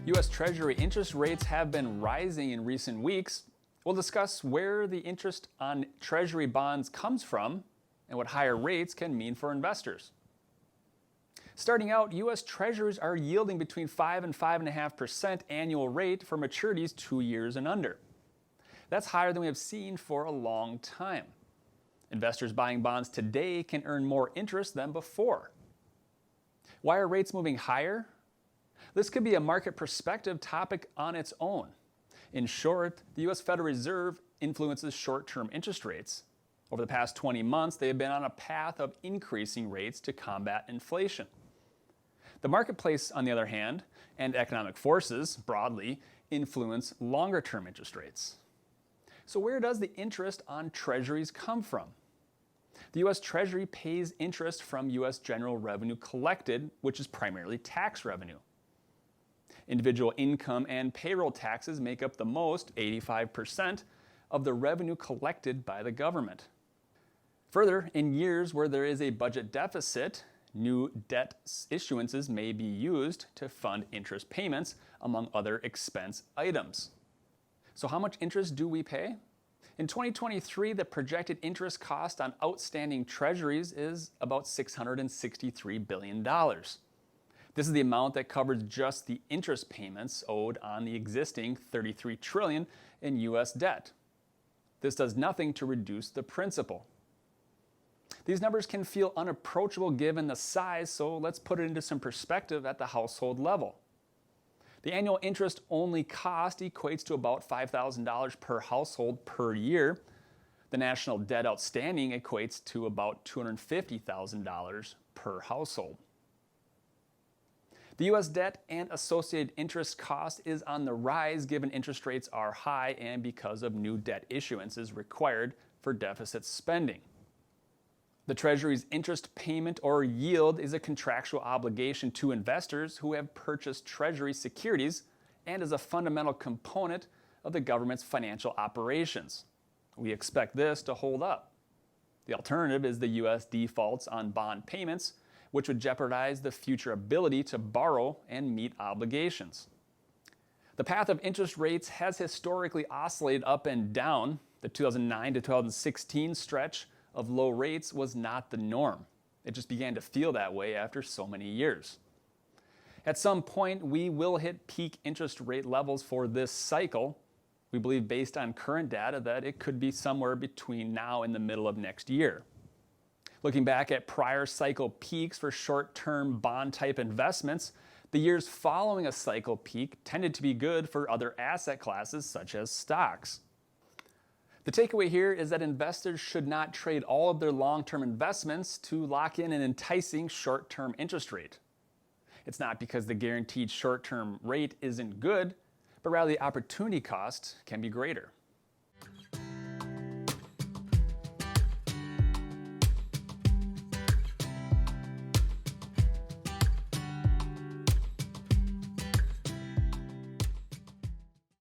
U.S. Treasury interest rates have been rising in recent weeks. We'll discuss where the interest on Treasury bonds comes from and what higher rates can mean for investors. Starting out, U.S. Treasuries are yielding between 5 and 5.5% annual rate for maturities 2 years and under. That's higher than we have seen for a long time. Investors buying bonds today can earn more interest than before. Why are rates moving higher? This could be a market perspective topic on its own. In short, the U.S. Federal Reserve influences short-term interest rates. Over the past 20 months, they have been on a path of increasing rates to combat inflation. The marketplace, on the other hand, and economic forces, broadly, influence longer-term interest rates. So where does the interest on Treasuries come from? The U.S. Treasury pays interest from U.S. general revenue collected, which is primarily tax revenue. Individual income and payroll taxes make up the most, 85%, of the revenue collected by the government. Further, in years where there is a budget deficit, new debt issuances may be used to fund interest payments, among other expense items. So how much interest do we pay? In 2023, the projected interest cost on outstanding treasuries is about $663 billion. This is the amount that covers just the interest payments owed on the existing $33 trillion in U.S. debt. This does nothing to reduce the principal. These numbers can feel unapproachable given the size, so let's put it into some perspective at the household level. The annual interest-only cost equates to about $5,000 per household per year. The national debt outstanding equates to about $250,000 per household. The U.S. debt and associated interest cost is on the rise given interest rates are high and because of new debt issuances required for deficit spending. The Treasury's interest payment or yield is a contractual obligation to investors who have purchased Treasury securities and is a fundamental component of the government's financial operations. We expect this to hold up. The alternative is the U.S. defaults on bond payments, which would jeopardize the future ability to borrow and meet obligations. The path of interest rates has historically oscillated up and down. The 2009 to 2016 stretch of low rates was not the norm. It just began to feel that way after so many years. At some point, we will hit peak interest rate levels for this cycle. We believe based on current data that it could be somewhere between now and the middle of next year. Looking back at prior cycle peaks for short-term bond-type investments, the years following a cycle peak tended to be good for other asset classes such as stocks. The takeaway here is that investors should not trade all of their long-term investments to lock in an enticing short-term interest rate. It's not because the guaranteed short-term rate isn't good, but rather the opportunity cost can be greater.